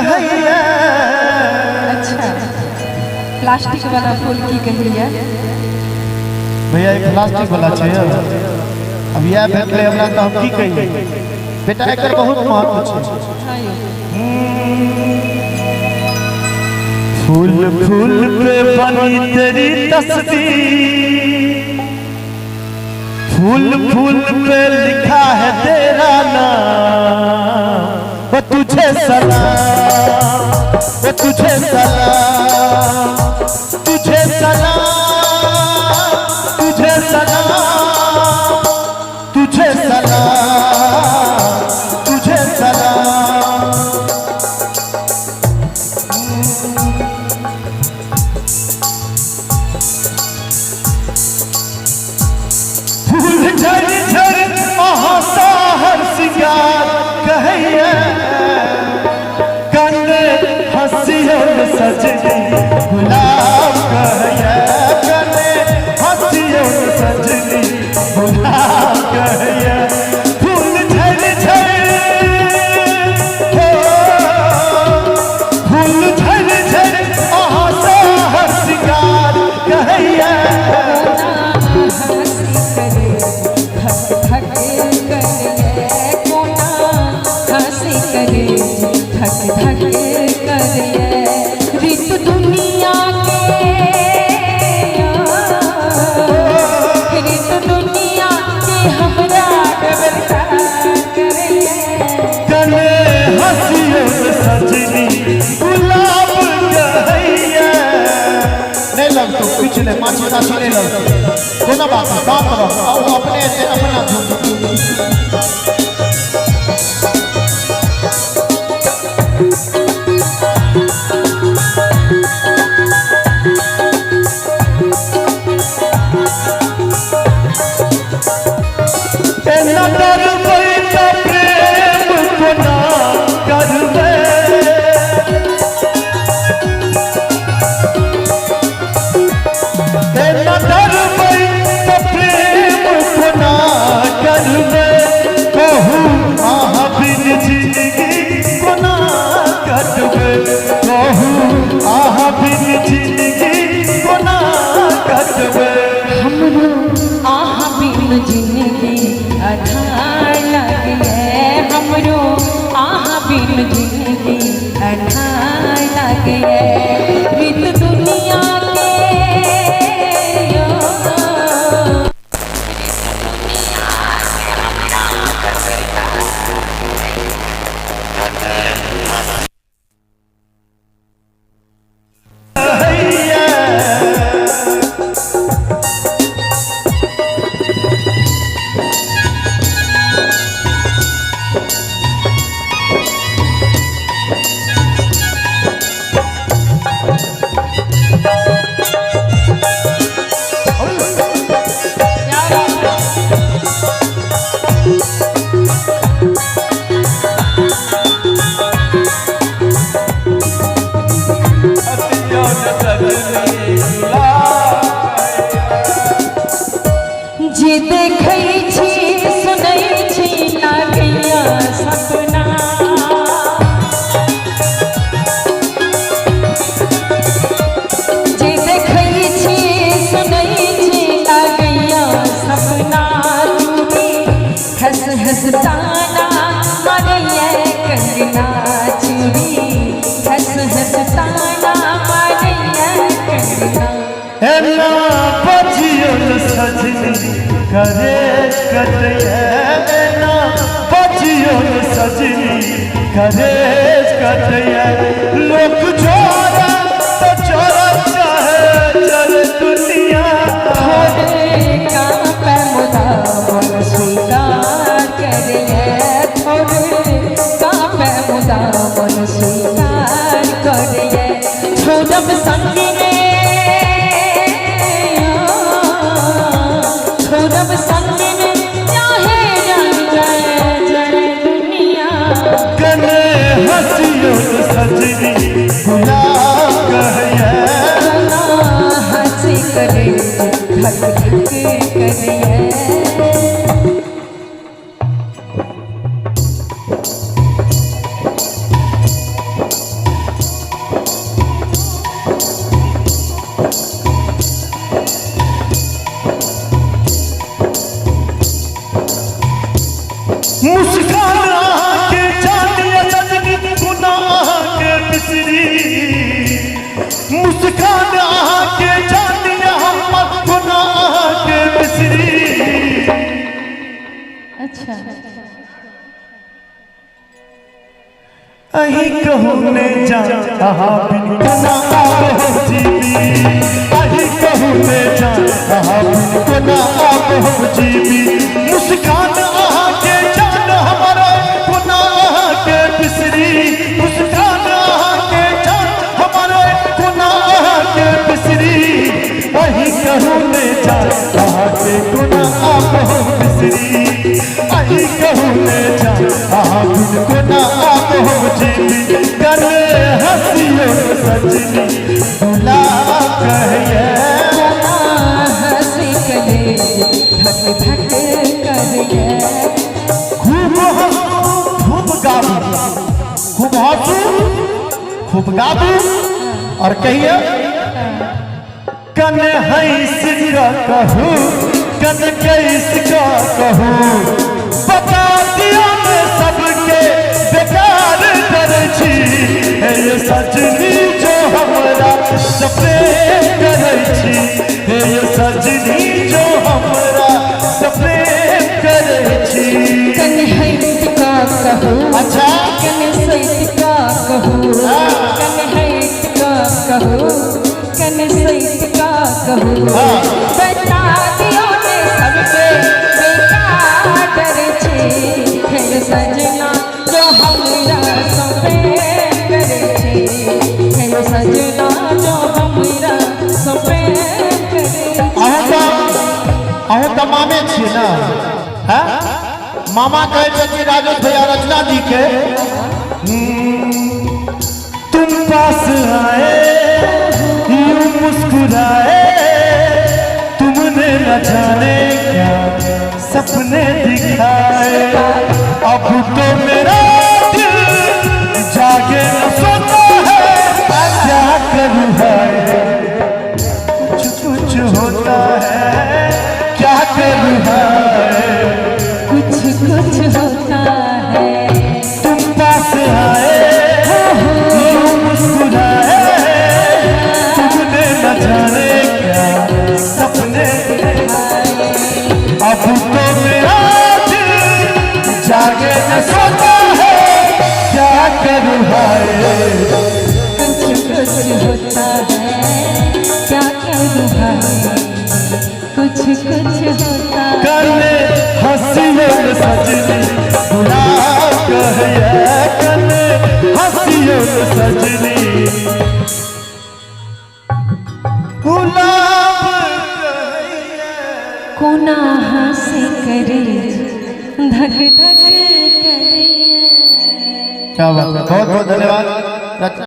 कहैया। अच्छा प्लास्टिक वाला फूल की कहैया भैया एक प्लास्टिक वाला चाहिए। अब यह भेटले हमरा तो हम की कहिए बेटा एकर बहुत महत्व छै। फूल फूल पे बनी तेरी तस्वीर, फूल फूल पे लिखा है तेरा नाम, वो तुझे सलाम, वो तुझे सलाम, तुझे सलाम, तुझे सलाम, तुझे सलाम, तुझे सलाम। फूल झड़ झड़ महासा हर सिंगार कहैया, कन्ने हंसियों में सजनी गुलाब कहैया, कन्ने हंसियों में सजनी गुलाब कहैया। फूल झड़ झड़ हो, फूल झड़ झड़ महासा हर सिंगार कहैया। पिछले माछी ताछी नहीं लगती कोना बात करो अपने से अपना करे कटैया बचियो सजनी करे कटैया। लोग छोरा तो छोरा चाहे चल दुनिया का पे मुदा मन स्वीकार करिए, थोड़े का पे मुदा मन स्वीकार करिए। छोड़ब संगी सजनी गुलाब कहैया, हंसी करे धक धक करिए। मुस्कान के जानिए सजनी गुनाह के बिसरी, मुस्कान के जानिए हम गुनाह के बिसरी। अच्छा अही कहूँ ने जा कहा बिन गुनाह हो जीवी, अही कहूँ ने जा कहा बिन गुनाह हो जीवी। मुस्कान के जान हमारे गुनाह के बिसरी, मुस्कान के जान हमारे गुनाह के बिसरी। अही कहूँ ने जा कहा के गुनाह हो बिसरी, अही कहूँ ने जा कहा बिन गुनाह हो जीवी। कर हंसियो सजनी भुला कहिए, हंसी कले धक धक करिए। खूब हंसू खूब गाबू, खूब हंसू खूब गाबू और कहिए कन हंस का कहूँ कन कैस का कहूँ। बता दिया मैं सबके बेकार कर छी, हे सजनी जो हमरा सपने कर छी, हे सजनी जो हमरा सपने कर छी। कन हंस का कहूँ, अच्छा कन सैत का कहूँ, कन हंस का कहूँ, कन सैत का कहूँ। बता दियो ने सबके बेकार डर छे, हे सजना जो हमरा सपने करे छे, हे सजना जो हमरा सपने करे छे। अहूँ तो मामे छी ना, है मामा कहे छथिन राजेश भैया रचना जी के तुम पास आए यूं मुस्कुराए, तुमने न जाने क्या सपने दिखाए। अब तो मेरा दिल जागे न सोता है, क्या करूँ है कुछ कुछ होता है, क्या करूँ है कुछ कुछ होता है। तुम पास आए यूं मुस्कुराए, तुमने न जाने क्या सपने दिखाए। अब तो मेरा दिल जागे न सोता है, क्या करूँ है कुछ कुछ होता है, क्या करूँ है कुछ कुछ होता है। करने हंसियों सजनी बुला कहिए, करने हंसियों सजनी गुलाब कहिए। कोना हंसी करे धक धक करे। क्या बात है, बहुत बहुत धन्यवाद।